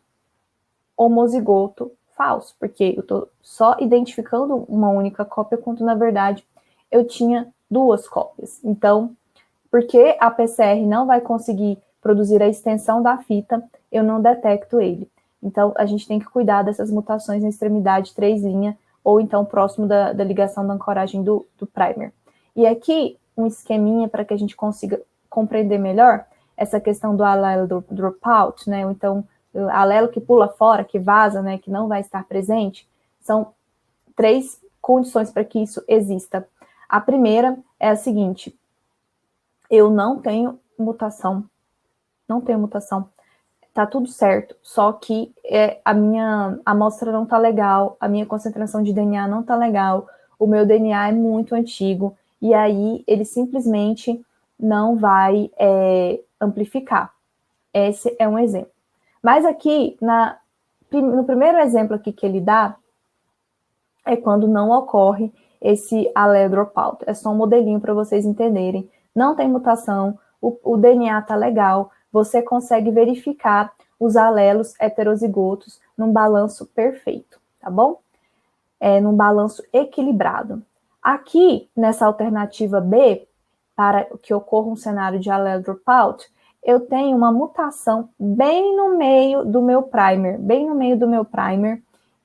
homozigoto falso, porque eu estou só identificando uma única cópia, quando na verdade eu tinha 2 cópias. Então, porque a PCR não vai conseguir produzir a extensão da fita, eu não detecto ele. Então, a gente tem que cuidar dessas mutações na extremidade 3', ou então próximo da ligação da ancoragem do primer. E aqui, um esqueminha para que a gente consiga compreender melhor essa questão do alelo dropout, né? Ou então, o alelo que pula fora, que vaza, né? Que não vai estar presente. São 3 condições para que isso exista. A primeira é a seguinte: eu não tenho mutação. Não tenho mutação. Tá tudo certo, só que a minha amostra não tá legal, a minha concentração de DNA não tá legal, o meu DNA é muito antigo, e aí ele simplesmente não vai amplificar. Esse é um exemplo. Mas aqui, no primeiro exemplo aqui que ele dá, é quando não ocorre esse allele dropout. É só um modelinho para vocês entenderem. Não tem mutação, o DNA tá legal, você consegue verificar os alelos heterozigotos num balanço perfeito, tá bom? Num balanço equilibrado. Aqui, nessa alternativa B, para que ocorra um cenário de allele dropout, eu tenho uma mutação bem no meio do meu primer,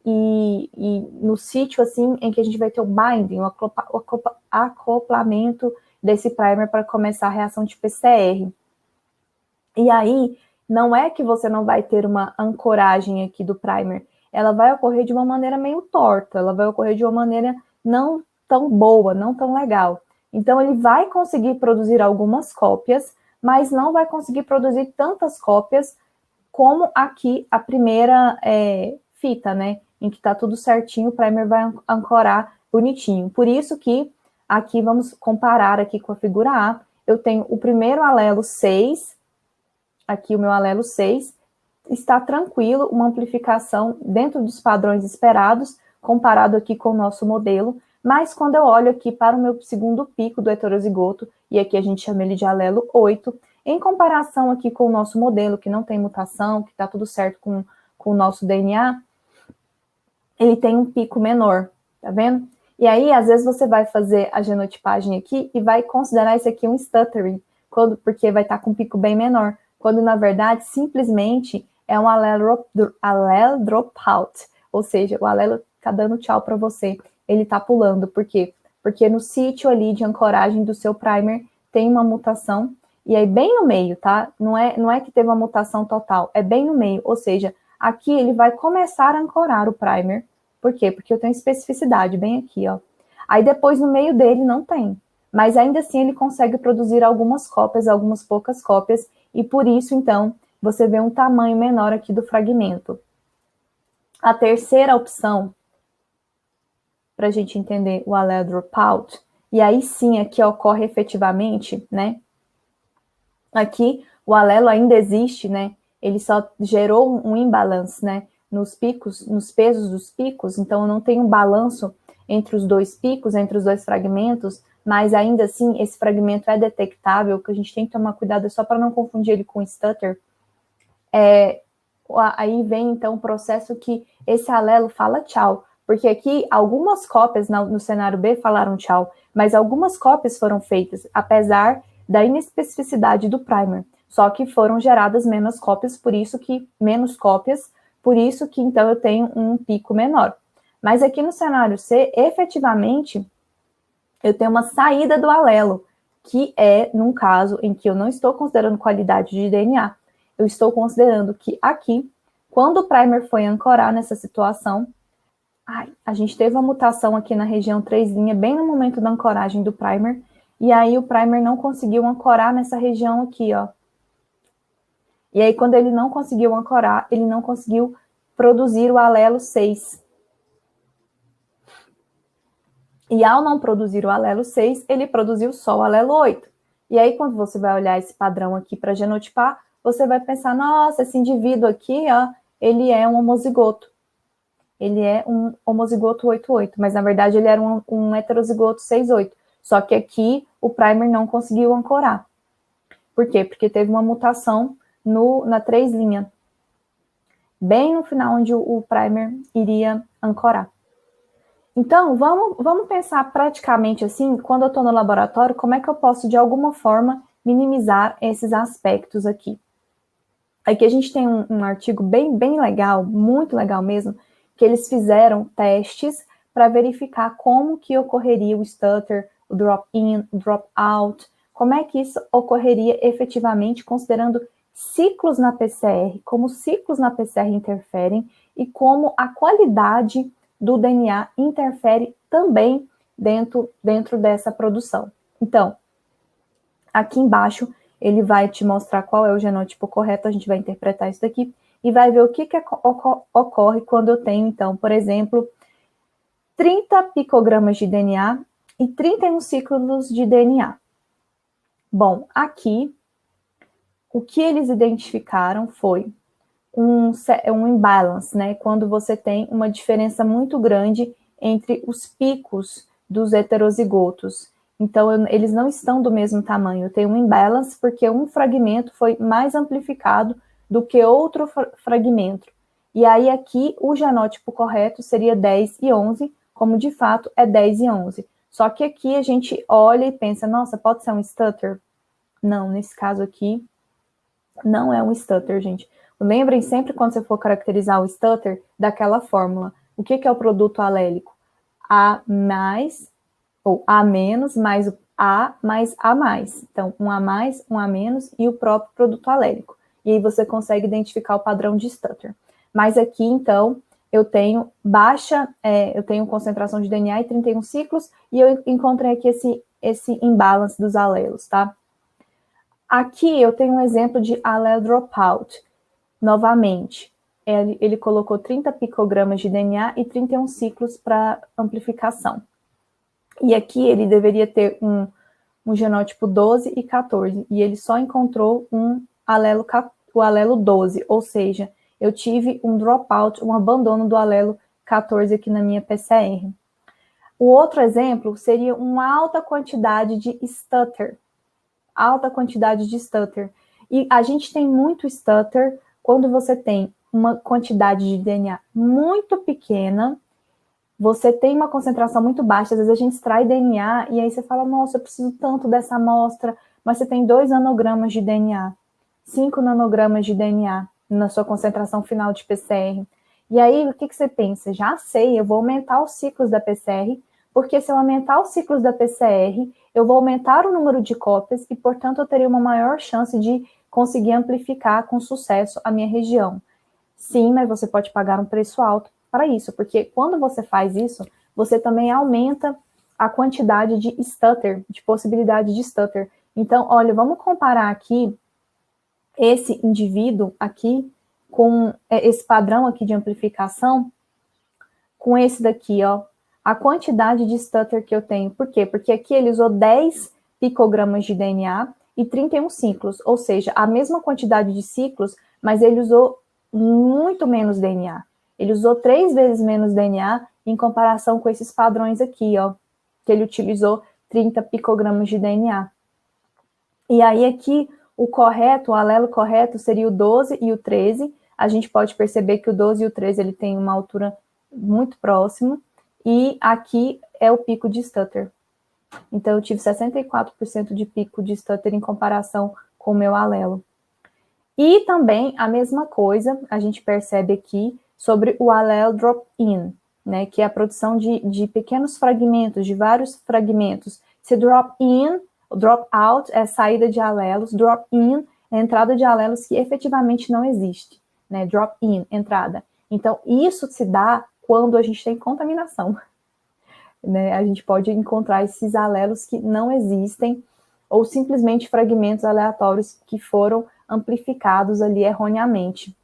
e no sítio, assim, em que a gente vai ter o binding, o acoplamento desse primer para começar a reação de PCR. E aí, não é que você não vai ter uma ancoragem aqui do primer, ela vai ocorrer de uma maneira meio torta, ela vai ocorrer de uma maneira não tão boa, não tão legal. Então, ele vai conseguir produzir algumas cópias, mas não vai conseguir produzir tantas cópias como aqui a primeira fita, né? Em que tá tudo certinho, o primer vai ancorar bonitinho. Por isso que aqui vamos comparar aqui com a figura A. Eu tenho o primeiro alelo 6, aqui o meu alelo 6, está tranquilo, uma amplificação dentro dos padrões esperados, comparado aqui com o nosso modelo, mas quando eu olho aqui para o meu segundo pico do heterozigoto, e aqui a gente chama ele de alelo 8, em comparação aqui com o nosso modelo, que não tem mutação, que está tudo certo com o nosso DNA, ele tem um pico menor, tá vendo? E aí, às vezes, você vai fazer a genotipagem aqui e vai considerar isso aqui um stuttering, porque vai estar com um pico bem menor, quando, na verdade, simplesmente é um allele dropout, ou seja, o alelo está dando tchau para você, ele está pulando. Por quê? Porque no sítio ali de ancoragem do seu primer tem uma mutação, e aí bem no meio, tá? Não é que teve uma mutação total, é bem no meio, ou seja, aqui ele vai começar a ancorar o primer. Por quê? Porque eu tenho especificidade bem aqui, ó. Aí depois no meio dele não tem. Mas ainda assim ele consegue produzir algumas cópias, algumas poucas cópias, e por isso, então, você vê um tamanho menor aqui do fragmento. A terceira opção, para a gente entender o allele dropout, e aí sim aqui ocorre efetivamente, né? Aqui o alelo ainda existe, né? Ele só gerou um imbalance, né? Nos picos, nos pesos dos picos, então não tem um balanço entre os dois picos, entre os dois fragmentos, mas ainda assim esse fragmento é detectável, que a gente tem que tomar cuidado só para não confundir ele com stutter. Aí vem então o processo que esse alelo fala tchau, porque aqui algumas cópias no cenário B falaram tchau, mas algumas cópias foram feitas, apesar da inespecificidade do primer, só que foram geradas menos cópias, por isso que então eu tenho um pico menor. Mas aqui no cenário C, efetivamente, eu tenho uma saída do alelo, que é num caso em que eu não estou considerando qualidade de DNA, eu estou considerando que aqui, quando o primer foi ancorar nessa situação, a gente teve uma mutação aqui na região 3', bem no momento da ancoragem do primer, e aí o primer não conseguiu ancorar nessa região aqui, ó. E aí, quando ele não conseguiu ancorar, ele não conseguiu produzir o alelo 6. E ao não produzir o alelo 6, ele produziu só o alelo 8. E aí, quando você vai olhar esse padrão aqui para genotipar, você vai pensar, nossa, esse indivíduo aqui, ó, ele é um homozigoto. Ele é um homozigoto 8'8", mas na verdade ele era um heterozigoto 6'8". Só que aqui o primer não conseguiu ancorar. Por quê? Porque teve uma mutação na 3', bem no final onde o primer iria ancorar. Então, vamos pensar praticamente assim, quando eu estou no laboratório, como é que eu posso, de alguma forma, minimizar esses aspectos aqui. Aqui a gente tem um artigo bem legal, muito legal mesmo, que eles fizeram testes para verificar como que ocorreria o stutter, o drop-in, o drop-out, como é que isso ocorreria efetivamente, considerando ciclos na PCR, como ciclos na PCR interferem e como a qualidade do DNA interfere também dentro dessa produção. Então, aqui embaixo, ele vai te mostrar qual é o genótipo correto, a gente vai interpretar isso daqui, e vai ver o que ocorre quando eu tenho, então, por exemplo, 30 picogramas de DNA e 31 ciclos de DNA. Bom, aqui, o que eles identificaram foi um imbalance, né? Quando você tem uma diferença muito grande entre os picos dos heterozigotos. Então, eles não estão do mesmo tamanho. Tem um imbalance porque um fragmento foi mais amplificado do que outro fragmento. E aí, aqui, o genótipo correto seria 10 e 11, como de fato é 10 e 11. Só que aqui a gente olha e pensa, nossa, pode ser um stutter? Não, nesse caso aqui, não é um stutter, gente. Lembrem sempre, quando você for caracterizar o stutter, daquela fórmula. O que é o produto alélico? A mais, ou A menos, mais o A mais A mais. Então, um A mais, um A menos e o próprio produto alélico. E aí você consegue identificar o padrão de stutter. Mas aqui, então, eu tenho eu tenho concentração de DNA e 31 ciclos, e eu encontrei aqui esse imbalance dos alelos, tá? Aqui eu tenho um exemplo de allele dropout. Novamente, ele colocou 30 picogramas de DNA e 31 ciclos para amplificação. E aqui ele deveria ter um genótipo 12 e 14, e ele só encontrou o alelo 12, ou seja, eu tive um dropout, um abandono do alelo 14 aqui na minha PCR. O outro exemplo seria uma alta quantidade de stutter. alta quantidade de stutter. E a gente tem muito stutter quando você tem uma quantidade de DNA muito pequena, você tem uma concentração muito baixa, às vezes a gente extrai DNA e aí você fala, nossa, eu preciso tanto dessa amostra, mas você tem 2 nanogramas de DNA, 5 nanogramas de DNA na sua concentração final de PCR. E aí, o que você pensa? Já sei, eu vou aumentar os ciclos da PCR, porque se eu aumentar os ciclos da PCR, eu vou aumentar o número de cópias e, portanto, eu teria uma maior chance de conseguir amplificar com sucesso a minha região. Sim, mas você pode pagar um preço alto para isso, porque quando você faz isso, você também aumenta a quantidade de stutter, de possibilidade de stutter. Então, olha, vamos comparar aqui esse indivíduo aqui com esse padrão aqui de amplificação com esse daqui, ó, a quantidade de stutter que eu tenho. Por quê? Porque aqui ele usou 10 picogramas de DNA e 31 ciclos, ou seja, a mesma quantidade de ciclos, mas ele usou muito menos DNA. Ele usou 3 vezes menos DNA em comparação com esses padrões aqui, ó, que ele utilizou 30 picogramas de DNA. E aí aqui o correto, o alelo correto seria o 12 e o 13. A gente pode perceber que o 12 e o 13 ele tem uma altura muito próxima. E aqui é o pico de stutter. Então eu tive 64% de pico de stutter em comparação com o meu alelo. E também a mesma coisa a gente percebe aqui sobre o alelo drop-in, né, que é a produção de pequenos fragmentos, de vários fragmentos. Se drop-in, drop-out é saída de alelos, drop-in é entrada de alelos que efetivamente não existe, né, drop-in, entrada. Então, isso se dá quando a gente tem contaminação, né, a gente pode encontrar esses alelos que não existem, ou simplesmente fragmentos aleatórios que foram amplificados ali erroneamente.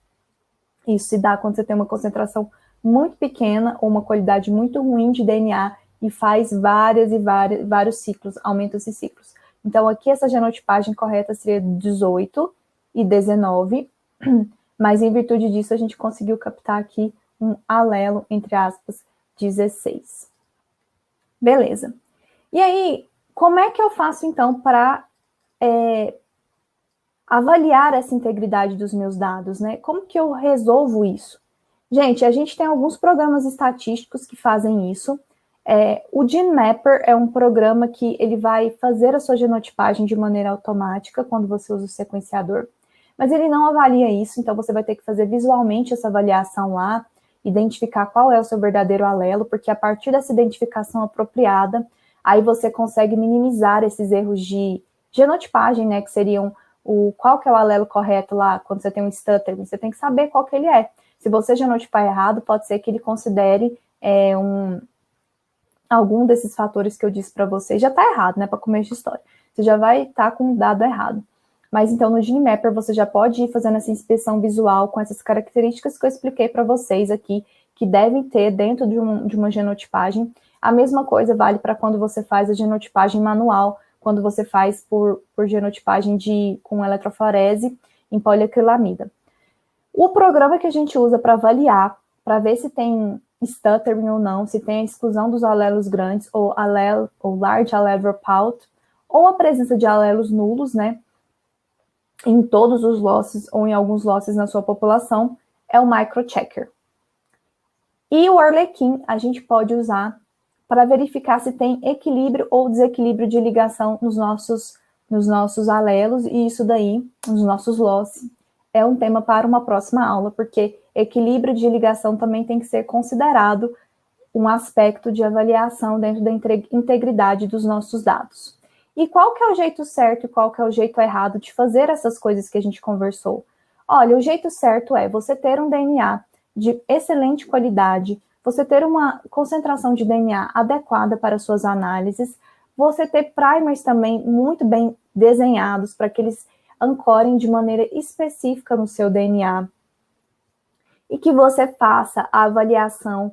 Isso se dá quando você tem uma concentração muito pequena ou uma qualidade muito ruim de DNA e faz vários ciclos, aumenta esses ciclos. Então, aqui essa genotipagem correta seria 18 e 19, mas em virtude disso a gente conseguiu captar aqui um alelo, entre aspas, 16. Beleza. E aí, como é que eu faço então para avaliar essa integridade dos meus dados, né? Como que eu resolvo isso? Gente, a gente tem alguns programas estatísticos que fazem isso. O GenMapper é um programa que ele vai fazer a sua genotipagem de maneira automática quando você usa o sequenciador, mas ele não avalia isso, então você vai ter que fazer visualmente essa avaliação lá, identificar qual é o seu verdadeiro alelo, porque a partir dessa identificação apropriada, aí você consegue minimizar esses erros de genotipagem, né, que seriam qual que é o alelo correto lá, quando você tem um stutter, você tem que saber qual que ele é. Se você genotipar errado, pode ser que ele considere algum desses fatores que eu disse para você, já está errado, né, para começo de história. Você já vai estar com um dado errado. Mas então no GenMapper você já pode ir fazendo essa inspeção visual com essas características que eu expliquei para vocês aqui, que devem ter dentro de uma genotipagem. A mesma coisa vale para quando você faz a genotipagem manual, quando você faz por genotipagem com eletroforese em poliacrilamida. O programa que a gente usa para avaliar, para ver se tem stuttering ou não, se tem a exclusão dos alelos grandes, ou large allele dropout, ou a presença de alelos nulos, né, em todos os losses ou em alguns losses na sua população, é o microchecker. E o Arlequim a gente pode usar para verificar se tem equilíbrio ou desequilíbrio de ligação nos nossos alelos, e isso daí, nos nossos losses, é um tema para uma próxima aula, porque equilíbrio de ligação também tem que ser considerado um aspecto de avaliação dentro da integridade dos nossos dados. E qual que é o jeito certo e qual que é o jeito errado de fazer essas coisas que a gente conversou? Olha, o jeito certo é você ter um DNA de excelente qualidade, você ter uma concentração de DNA adequada para suas análises, você ter primers também muito bem desenhados para que eles ancorem de maneira específica no seu DNA e que você faça a avaliação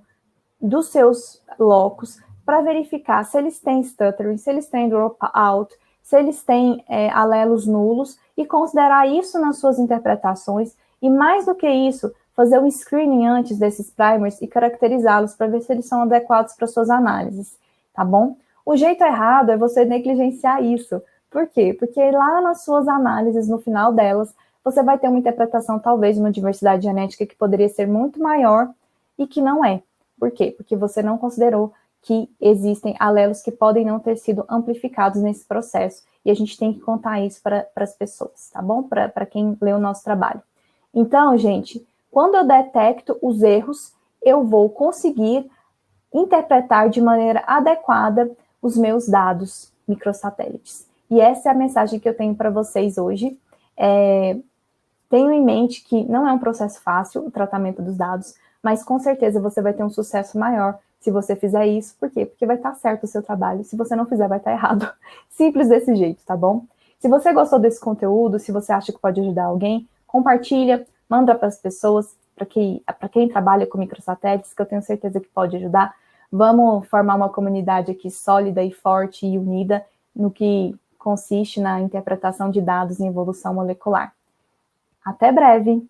dos seus locos para verificar se eles têm stuttering, se eles têm dropout, se eles têm alelos nulos e considerar isso nas suas interpretações e, mais do que isso, fazer um screening antes desses primers e caracterizá-los para ver se eles são adequados para suas análises, tá bom? O jeito errado é você negligenciar isso, Por quê? Porque lá nas suas análises, no final delas, você vai ter uma interpretação, talvez, de uma diversidade genética que poderia ser muito maior e que não é. Por quê? Porque você não considerou que existem alelos que podem não ter sido amplificados nesse processo. E a gente tem que contar isso para as pessoas, tá bom? Para quem lê o nosso trabalho. Então, gente, quando eu detecto os erros, eu vou conseguir interpretar de maneira adequada os meus dados microsatélites. E essa é a mensagem que eu tenho para vocês hoje. Tenho em mente que não é um processo fácil o tratamento dos dados, mas com certeza você vai ter um sucesso maior se você fizer isso. Por quê? Porque vai estar certo o seu trabalho. Se você não fizer, vai estar errado. Simples desse jeito, tá bom? Se você gostou desse conteúdo, se você acha que pode ajudar alguém, compartilha, manda para as pessoas, para quem trabalha com microsatélites, que eu tenho certeza que pode ajudar. Vamos formar uma comunidade aqui sólida e forte e unida no que consiste na interpretação de dados em evolução molecular. Até breve!